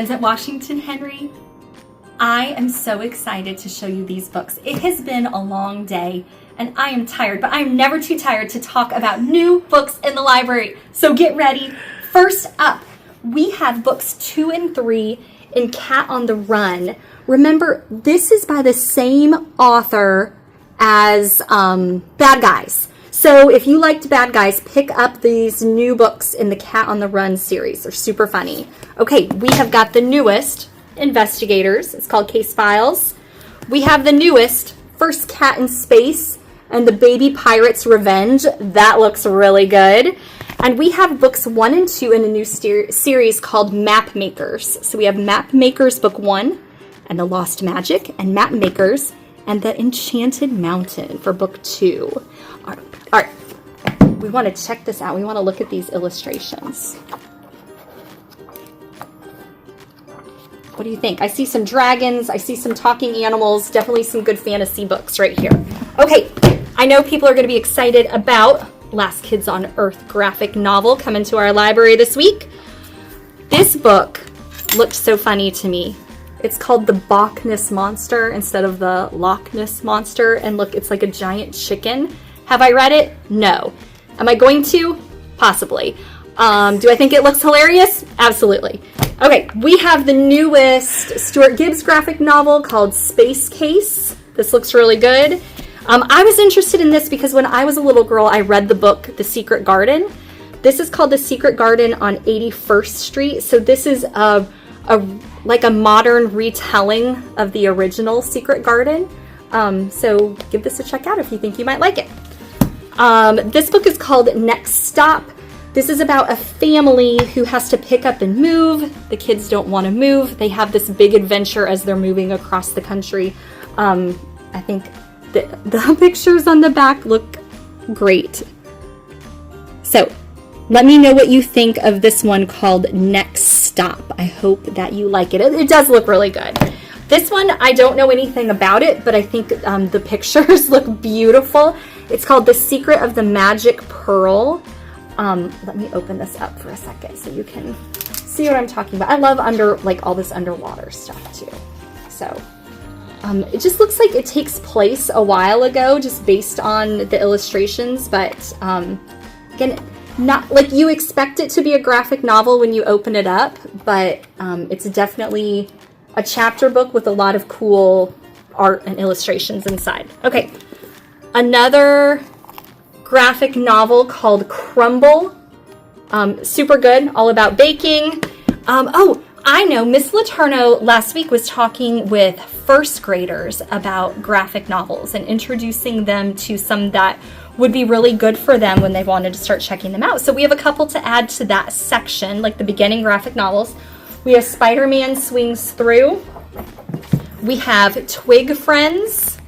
friends at Washington Henry. I am so excited to show you these books. It has been a long day and I am tired, but I'm never too tired to talk about new books in the library. So get ready. First up, we have books 2 and 3 in Cat on the Run. Remember, this is by the same author as Bad Guys. So if you liked Bad Guys, pick up these new books in the Cat on the Run series. They're super funny. Okay, we have got the newest, Investigators. It's called Case Files. We have the newest, First Cat in Space and the Baby Pirate's Revenge. That looks really good. And we have books 1 and 2 in a new series called Map Makers. So we have Map Makers Book 1 and the Lost Magic, and Map Makers and the Enchanted Mountain for Book 2. All right, we want to check this out. We want to look at these illustrations. What do you think? I see some dragons. I see some talking animals. Definitely some good fantasy books right here. Okay, I know people are going to be excited about Last Kids on Earth graphic novel coming to our library this week. This book looked so funny to me. It's called The Bach Ness Monster instead of the Loch Ness Monster. And look, it's like a giant chicken. Have I read it? No. Am I going to? Possibly. Do I think it looks hilarious? Absolutely. Okay, we have the newest Stuart Gibbs graphic novel called Space Case. This looks really good. I was interested in this because when I was a little girl, I read the book The Secret Garden. This is called The Secret Garden on 81st Street. So this is like a modern retelling of the original Secret Garden. So give this a check out if you think you might like it. This book is called Next Stop. This is about a family who has to pick up and move. The kids don't want to move. They have this big adventure as they're moving across the country. I think the pictures on the back look great. So let me know what you think of this one called Next Stop. I hope that you like it. It does look really good. This one, I don't know anything about it, but I think the pictures look beautiful. It's called The Secret of the Magic Pearl. Let me open this up for a second so you can see what I'm talking about. I love all this underwater stuff too. So it just looks like it takes place a while ago, just based on the illustrations. But again, not like you expect it to be a graphic novel when you open it up, but it's definitely a chapter book with a lot of cool art and illustrations inside. Okay, another graphic novel called Crumble. Super good, all about baking. Oh, I know, Miss Letourneau last week was talking with first graders about graphic novels and introducing them to some that would be really good for them when they wanted to start checking them out. So we have a couple to add to that section, like the beginning graphic novels. We have Spider-Man Swings Through. We have Twig Friends.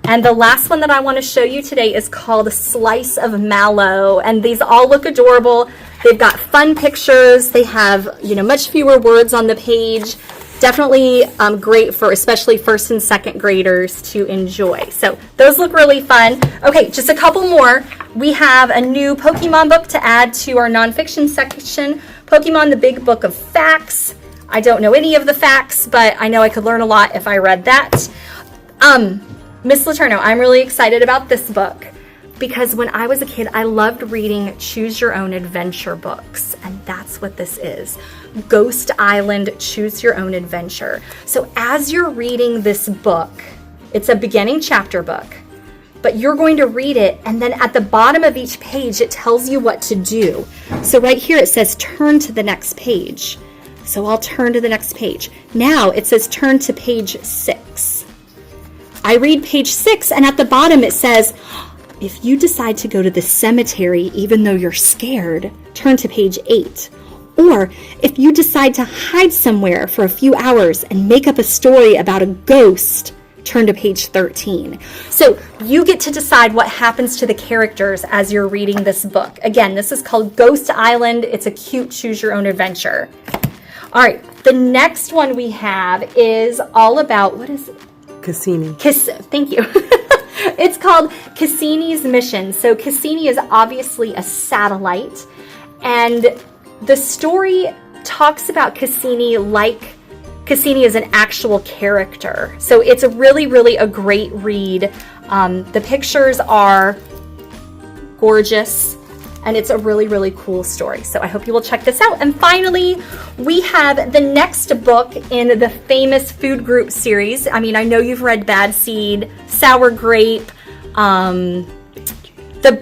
And the last one that I want to show you today is called Slice of Mallow. And these all look adorable. They've got fun pictures. They have, much fewer words on the page. Definitely great for especially first and second graders to enjoy. So those look really fun. Okay, just a couple more. We have a new Pokemon book to add to our nonfiction section. Pokemon, the Big Book of Facts. I don't know any of the facts, but I know I could learn a lot if I read that. Miss Letourneau, I'm really excited about this book because when I was a kid, I loved reading Choose Your Own Adventure books, and that's what this is. Ghost Island Choose Your Own Adventure. So as you're reading this book, it's a beginning chapter book, but you're going to read it, and then at the bottom of each page, it tells you what to do. So right here, it says turn to the next page. So I'll turn to the next page. Now it says turn to page 6. I read page 6, and at the bottom it says, if you decide to go to the cemetery even though you're scared, turn to page 8. Or if you decide to hide somewhere for a few hours and make up a story about a ghost, turn to page 13. So you get to decide what happens to the characters as you're reading this book. Again, this is called Ghost Island. It's a cute choose your own adventure. All right, the next one we have is all about, what is it? Cassini. Thank you. It's called Cassini's Mission. So Cassini is obviously a satellite, and the story talks about Cassini like Cassini is an actual character. So it's really a great read. The pictures are gorgeous, and it's a really cool story. So I hope you will check this out. And finally, we have the next book in the famous food group series. I mean, I know you've read Bad Seed, Sour Grape, The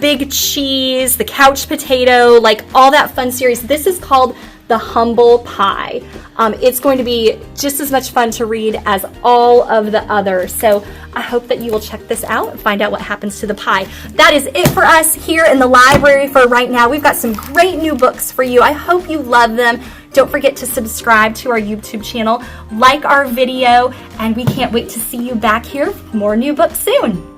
Big Cheese, The Couch Potato, like all that fun series. This is called The Humble Pie. It's going to be just as much fun to read as all of the others. So I hope that you will check this out and find out what happens to the pie. That is it for us here in the library for right now. We've got some great new books for you. I hope you love them. Don't forget to subscribe to our YouTube channel, like our video, and we can't wait to see you back here for more new books soon.